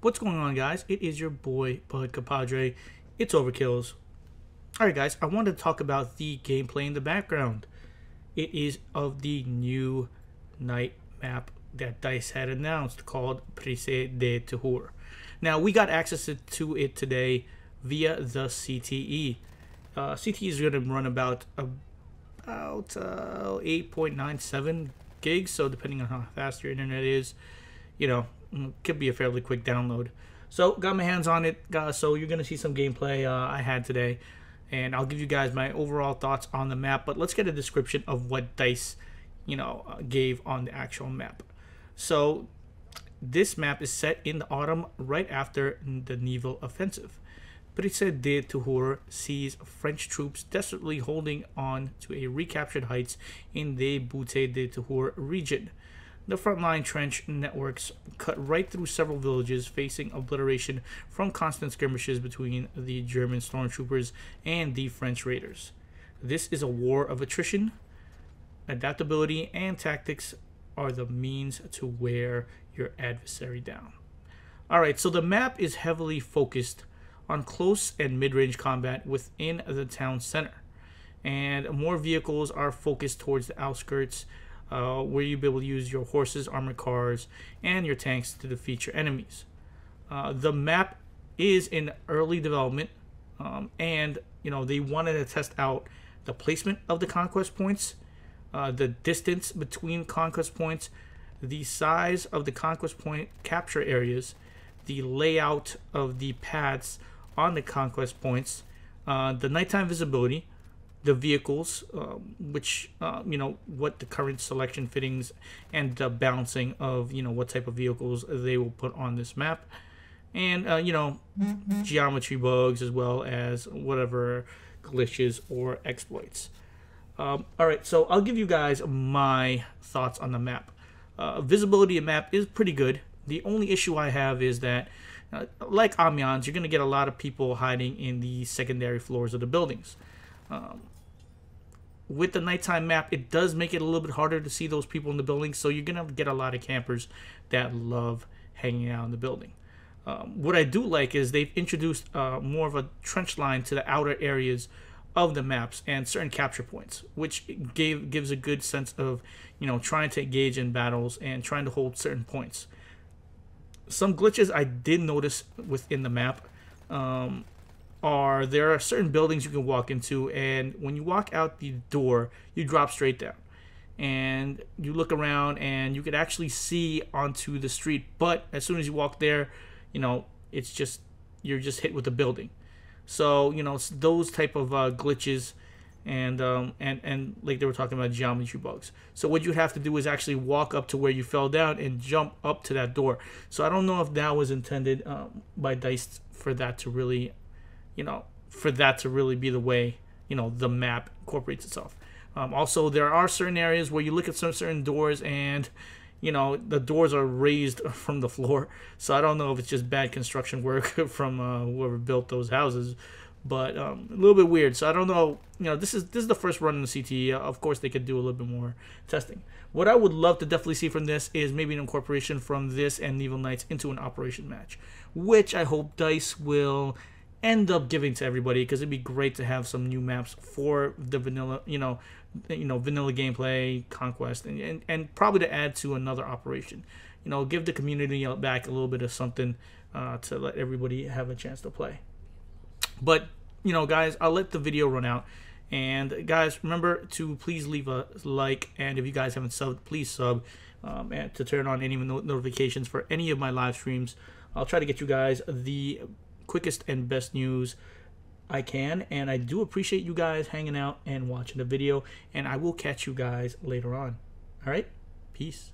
What's going on, guys? It is your boy, Compadre. It's OverKillz. Alright, guys, I wanted to talk about the gameplay in the background. It is of the new night map that DICE had announced called Prise de Tahure. Now, we got access to it today via the CTE. CTE is going to run about 8.97 gigs, so depending on how fast your internet is, you know, could be a fairly quick download. So got my hands on it, so you're gonna see some gameplay I had today, and I'll give you guys my overall thoughts on the map. But let's get a description of what DICE gave on the actual map. So this map is set in the autumn right after the Nivelle offensive. Prise de Tahure sees French troops desperately holding on to a recaptured heights in the Prise de Tahure region. The frontline trench networks cut right through several villages, facing obliteration from constant skirmishes between the German stormtroopers and the French raiders. This is a war of attrition. Adaptability and tactics are the means to wear your adversary down. Alright, so the map is heavily focused on close and mid-range combat within the town center, and more vehicles are focused towards the outskirts, where you'll be able to use your horses, armored cars, and your tanks to defeat your enemies. The map is in early development, and they wanted to test out the placement of the conquest points, the distance between conquest points, the size of the conquest point capture areas, the layout of the paths on the conquest points, the nighttime visibility, the vehicles, what the current selection fittings and the balancing of what type of vehicles they will put on this map, and geometry bugs, as well as whatever glitches or exploits. All right, so I'll give you guys my thoughts on the map. Visibility of map is pretty good. The only issue I have is that, like Amiens, you're going to get a lot of people hiding in the secondary floors of the buildings. With the nighttime map, it does make it a little bit harder to see those people in the building, so you're going to get a lot of campers that love hanging out in the building. What I do like is they've introduced more of a trench line to the outer areas of the maps and certain capture points, which gives a good sense of trying to engage in battles and trying to hold certain points. Some glitches I did notice within the map there are certain buildings you can walk into, and when you walk out the door, you drop straight down, and you look around and you could actually see onto the street, but as soon as you walk there, it's just you're just hit with the building. So it's those type of glitches, and like they were talking about, geometry bugs. So what you have to do is actually walk up to where you fell down and jump up to that door. So I don't know if that was intended by DICE for that to really be the way the map incorporates itself. Also, there are certain areas where you look at some certain doors and the doors are raised from the floor. So I don't know if it's just bad construction work from whoever built those houses, but a little bit weird. So I don't know. This is the first run in the CTE. Of course, they could do a little bit more testing. What I would love to definitely see from this is maybe an incorporation from this and Nivelle Knights into an operation match, which I hope DICE will end up giving to everybody, because it'd be great to have some new maps for the vanilla vanilla gameplay, conquest, and probably to add to another operation. Give the community back a little bit of something to let everybody have a chance to play. But guys, I'll let the video run out, and guys, remember to please leave a like, and if you guys haven't subbed, please sub, and to turn on any notifications for any of my live streams. I'll try to get you guys the quickest and best news I can, and I do appreciate you guys hanging out and watching the video, and I will catch you guys later on. All right, peace.